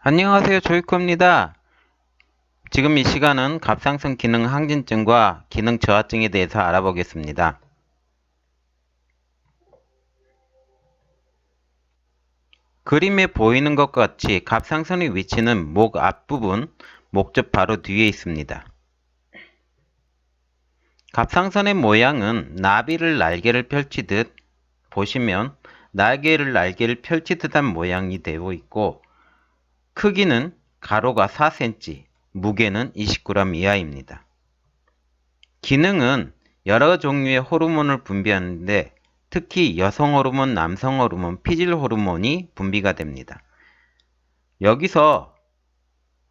안녕하세요. 조이코입니다. 지금 이 시간은 갑상선 기능 항진증과 기능 저하증에 대해서 알아보겠습니다. 그림에 보이는 것과 같이 갑상선의 위치는 목 앞부분, 목젖 바로 뒤에 있습니다. 갑상선의 모양은 나비를 날개를 펼치듯 보시면 날개를 펼치듯한 모양이 되어 있고 크기는 가로가 4cm, 무게는 20g 이하입니다. 기능은 여러 종류의 호르몬을 분비하는데 특히 여성 호르몬, 남성 호르몬, 피질 호르몬이 분비가 됩니다. 여기서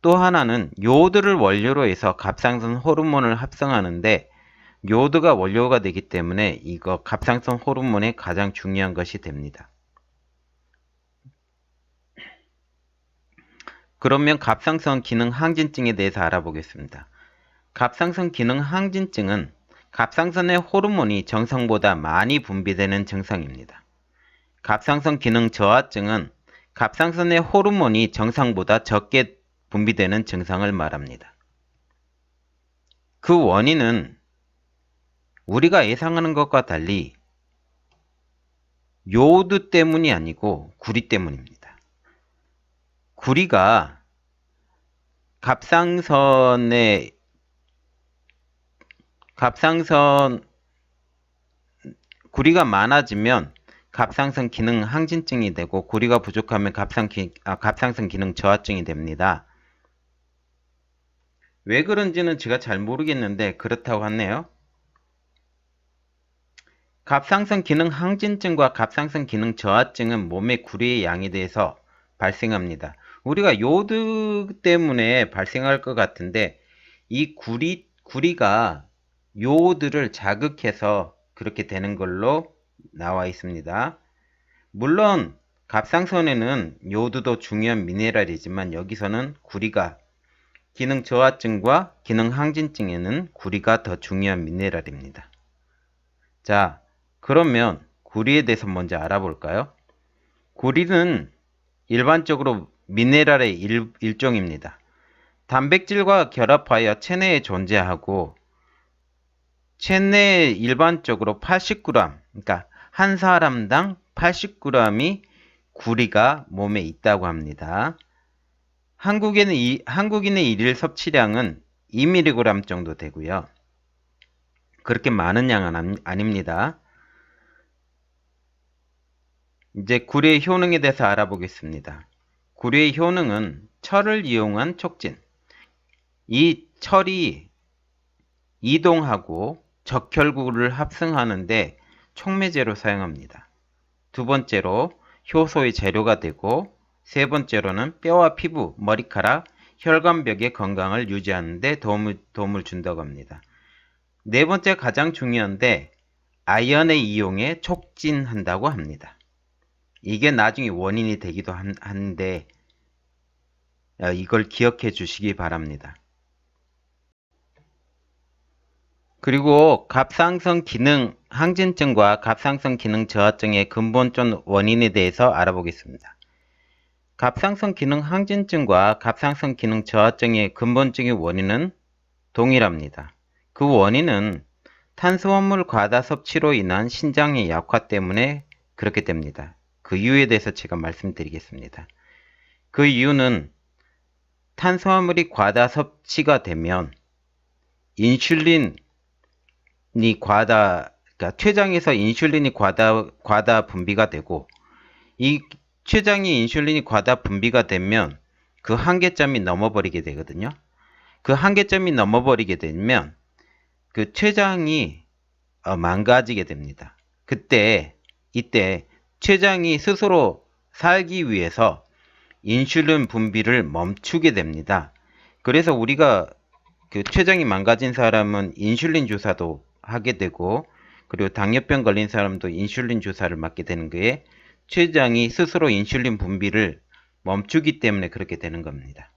또 하나는 요오드를 원료로 해서 갑상선 호르몬을 합성하는데 요오드가 원료가 되기 때문에 이거 갑상선 호르몬의 가장 중요한 것이 됩니다. 그러면 갑상선 기능 항진증에 대해서 알아보겠습니다. 갑상선 기능 항진증은 갑상선의 호르몬이 정상보다 많이 분비되는 증상입니다. 갑상선 기능 저하증은 갑상선의 호르몬이 정상보다 적게 분비되는 증상을 말합니다. 그 원인은 우리가 예상하는 것과 달리 요오드 때문이 아니고 구리 때문입니다. 구리가 구리가 많아지면 갑상선 기능 항진증이 되고 구리가 부족하면 갑상선 기능 저하증이 됩니다. 왜 그런지는 제가 잘 모르겠는데 그렇다고 하네요. 갑상선 기능 항진증과 갑상선 기능 저하증은 몸의 구리의 양에 대해서 발생합니다. 우리가 요오드 때문에 발생할 것 같은데 이 구리가 요오드를 자극해서 그렇게 되는 걸로 나와 있습니다. 물론 갑상선에는 요오드도 중요한 미네랄이지만 여기서는 구리가 기능 저하증과 기능 항진증에는 구리가 더 중요한 미네랄입니다. 자, 그러면 구리에 대해서 먼저 알아볼까요? 구리는 일반적으로 미네랄의 일종입니다. 단백질과 결합하여 체내에 존재하고 체내에 일반적으로 80g, 그러니까 한 사람당 80g이 구리가 몸에 있다고 합니다. 한국인의 일일 섭취량은 2mg 정도 되고요. 그렇게 많은 양은 아닙니다. 이제 구리의 효능에 대해서 알아보겠습니다. 구리의 효능은 철을 이용한 촉진. 이 철이 이동하고 적혈구를 합성하는데 촉매제로 사용합니다. 두 번째로 효소의 재료가 되고 세 번째로는 뼈와 피부, 머리카락, 혈관벽의 건강을 유지하는 데 도움을 준다고 합니다. 네 번째 가장 중요한데 아연의 이용에 촉진한다고 합니다. 이게 나중에 원인이 되기도 하는데 이걸 기억해 주시기 바랍니다. 그리고 갑상선 기능 항진증과 갑상선 기능 저하증의 근본적 원인에 대해서 알아보겠습니다. 갑상선 기능 항진증과 갑상선 기능 저하증의 근본적인 원인은 동일합니다. 그 원인은 탄수화물 과다 섭취로 인한 신장의 약화 때문에 그렇게 됩니다. 그 이유에 대해서 제가 말씀드리겠습니다. 그 이유는 탄수화물이 과다 섭취가 되면 인슐린이 그러니까 췌장에서 인슐린이 과다 분비가 되고 이 췌장이 인슐린이 과다 분비가 되면 그 한계점이 넘어버리게 되거든요. 그 한계점이 넘어버리게 되면 그 췌장이 망가지게 됩니다. 이때 췌장이 스스로 살기 위해서 인슐린 분비를 멈추게 됩니다. 그래서 우리가 그 췌장이 망가진 사람은 인슐린 주사도 하게 되고 그리고 당뇨병 걸린 사람도 인슐린 주사를 맞게 되는 거에 췌장이 스스로 인슐린 분비를 멈추기 때문에 그렇게 되는 겁니다.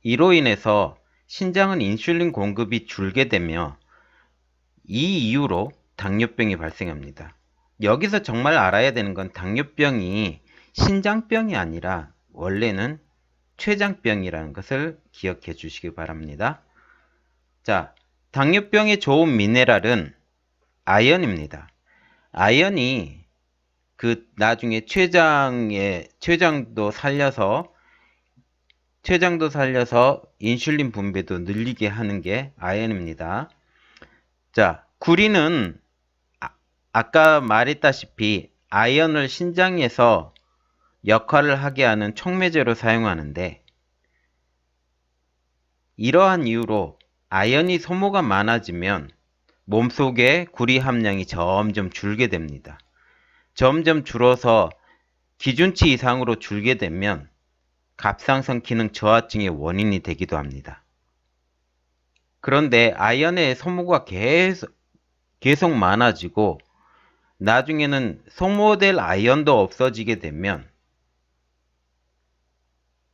이로 인해서 신장은 인슐린 공급이 줄게 되며 이 이유로 당뇨병이 발생합니다. 여기서 정말 알아야 되는 건 당뇨병이 신장병이 아니라 원래는 췌장병이라는 것을 기억해 주시기 바랍니다. 자, 당뇨병에 좋은 미네랄은 아연입니다. 아연이 나중에 췌장도 살려서 인슐린 분비도 늘리게 하는 게 아연입니다. 자, 구리는 아까 말했다시피 아연을 신장에서 역할을 하게 하는 촉매제로 사용하는데, 이러한 이유로 아연이 소모가 많아지면 몸속에 구리 함량이 점점 줄게 됩니다. 점점 줄어서 기준치 이상으로 줄게 되면 갑상선 기능 저하증의 원인이 되기도 합니다. 그런데 아연의 소모가 계속 많아지고 나중에는 소모될 아연도 없어지게 되면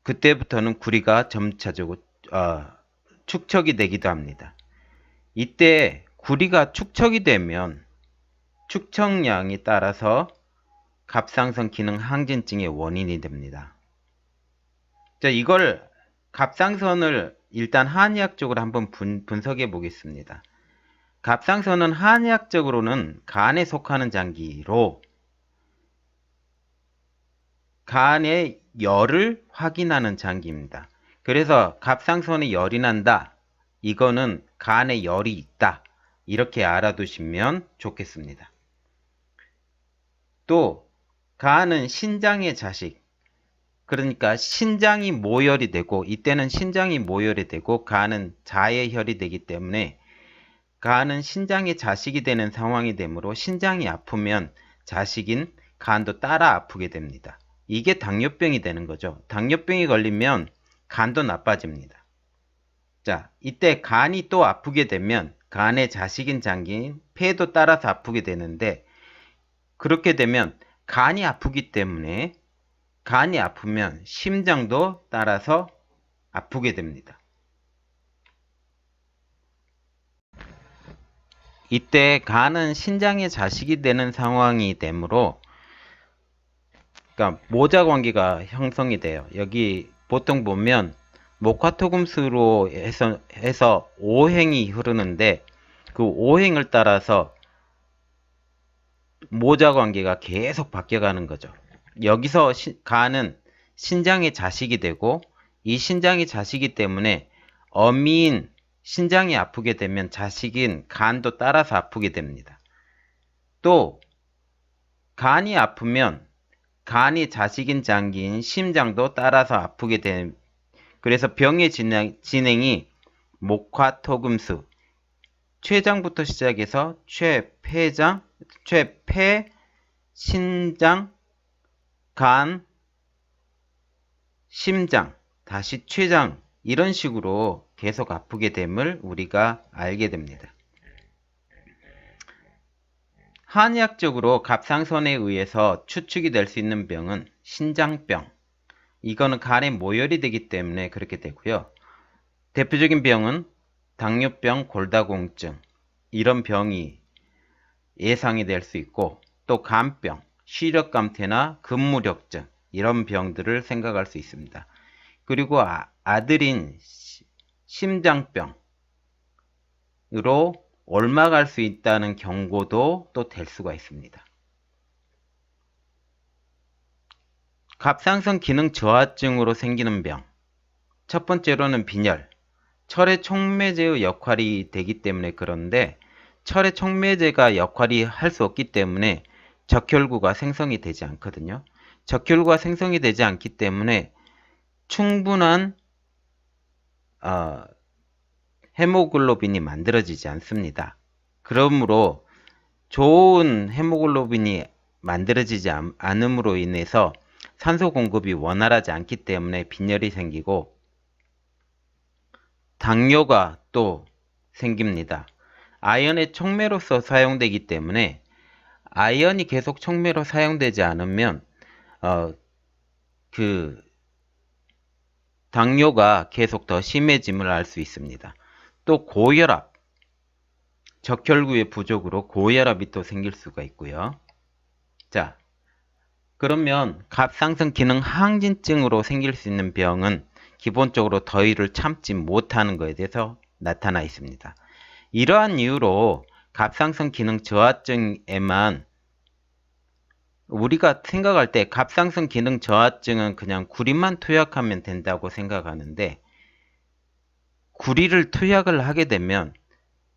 그때부터는 구리가 점차적으로 축척이 되기도 합니다. 이때 구리가 축척이 되면 축척량에 따라서 갑상선 기능 항진증의 원인이 됩니다. 자, 이걸 갑상선을 일단 한의학적으로 한번 분석해 보겠습니다. 갑상선은 한의학적으로는 간에 속하는 장기로 간의 열을 확인하는 장기입니다. 그래서 갑상선에 열이 난다, 이거는 간에 열이 있다, 이렇게 알아두시면 좋겠습니다. 또 간은 신장의 자식, 그러니까 신장이 모혈이 되고, 이때는 신장이 모혈이 되고 간은 자의 혈이 되기 때문에 간은 신장의 자식이 되는 상황이 되므로 신장이 아프면 자식인 간도 따라 아프게 됩니다. 이게 당뇨병이 되는 거죠. 당뇨병이 걸리면 간도 나빠집니다. 자, 이때 간이 또 아프게 되면 간의 자식인 장기인 폐도 따라서 아프게 되는데, 그렇게 되면 간이 아프기 때문에 간이 아프면 심장도 따라서 아프게 됩니다. 이때 간은 신장의 자식이 되는 상황이 되므로, 그러니까 모자 관계가 형성이 돼요. 여기 보통 보면 목화토금수로 해서 오행이 흐르는데, 그 오행을 따라서 모자 관계가 계속 바뀌어가는 거죠. 여기서 간은 신장의 자식이 되고, 이 신장의 자식이 때문에 어미인 신장이 아프게 되면 자식인 간도 따라서 아프게 됩니다. 또 간이 아프면 간이 자식인 장기인 심장도 따라서 아프게 됩니다. 그래서 병의 진행이 목화토금수, 췌장부터 시작해서 폐, 신장, 간, 심장, 다시 췌장, 이런 식으로 계속 아프게 됨을 우리가 알게 됩니다. 한의학적으로 갑상선에 의해서 추측이 될 수 있는 병은 신장병, 이거는 간에 모혈이 되기 때문에 그렇게 되고요. 대표적인 병은 당뇨병, 골다공증, 이런 병이 예상이 될 수 있고, 또 간병, 시력감퇴나 근무력증, 이런 병들을 생각할 수 있습니다. 그리고 아들인 심장병으로 옮아갈 수 있다는 경고도 또 될 수가 있습니다. 갑상선 기능 저하증으로 생기는 병, 첫 번째로는 빈혈, 철의 촉매제의 역할이 되기 때문에 그런데, 철의 촉매제가 역할이 할 수 없기 때문에 적혈구가 생성이 되지 않거든요. 적혈구가 생성이 되지 않기 때문에 충분한 헤모글로빈이 만들어지지 않습니다. 그러므로 좋은 헤모글로빈이 만들어지지 않음으로 인해서 산소 공급이 원활하지 않기 때문에 빈혈이 생기고, 당뇨가 또 생깁니다. 아연의 촉매로서 사용되기 때문에 아연이 계속 촉매로 사용되지 않으면 당뇨가 계속 더 심해짐을 알 수 있습니다. 또 고혈압, 적혈구의 부족으로 고혈압이 또 생길 수가 있고요. 자, 그러면 갑상선 기능 항진증으로 생길 수 있는 병은 기본적으로 더위를 참지 못하는 것에 대해서 나타나 있습니다. 이러한 이유로 갑상선 기능 저하증에만 우리가 생각할 때 갑상선 기능 저하증은 그냥 구리만 투약하면 된다고 생각하는데, 구리를 투약을 하게 되면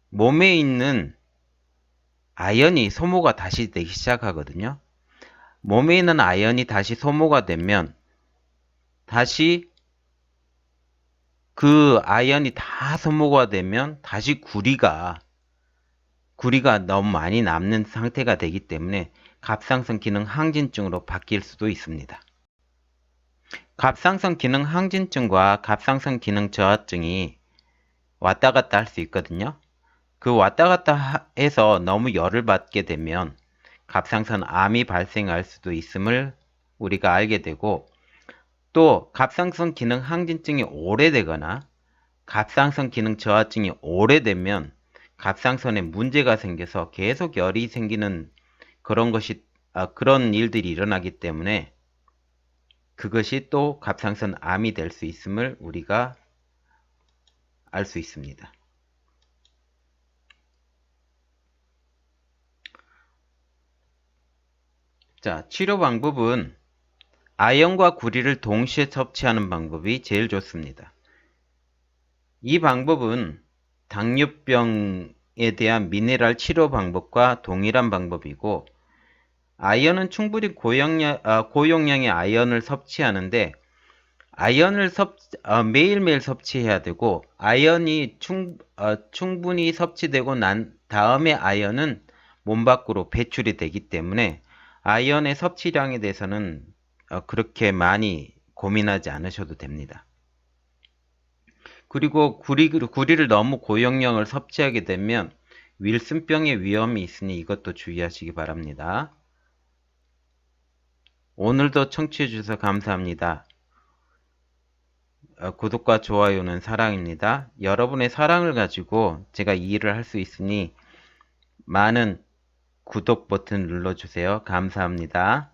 몸에 있는 아연이 소모가 다시 되기 시작하거든요. 몸에 있는 아연이 다시 소모가 되면 다시 그 아연이 다 소모가 되면 다시 구리가 너무 많이 남는 상태가 되기 때문에 갑상선 기능 항진증으로 바뀔 수도 있습니다. 갑상선 기능 항진증과 갑상선 기능 저하증이 왔다 갔다 할 수 있거든요. 그 왔다 갔다 해서 너무 열을 받게 되면 갑상선 암이 발생할 수도 있음을 우리가 알게 되고, 또 갑상선 기능 항진증이 오래되거나 갑상선 기능 저하증이 오래되면 갑상선에 문제가 생겨서 계속 열이 생기는 그런 일들이 일어나기 때문에 그것이 또 갑상선 암이 될 수 있음을 우리가 알 수 있습니다. 자, 치료 방법은 아연과 구리를 동시에 섭취하는 방법이 제일 좋습니다. 이 방법은 당뇨병에 대한 미네랄 치료 방법과 동일한 방법이고, 아연은 충분히 고용량의 아연을 섭취하는데, 아연을 매일매일 섭취해야 되고, 아연이 충분히 섭취되고 난 다음에 아연은 몸 밖으로 배출이 되기 때문에 아연의 섭취량에 대해서는 그렇게 많이 고민하지 않으셔도 됩니다. 그리고 구리를 너무 고용량을 섭취하게 되면 윌슨병의 위험이 있으니 이것도 주의하시기 바랍니다. 오늘도 청취해 주셔서 감사합니다. 구독과 좋아요는 사랑입니다. 여러분의 사랑을 가지고 제가 이 일을 할 수 있으니 많은 구독 버튼 눌러주세요. 감사합니다.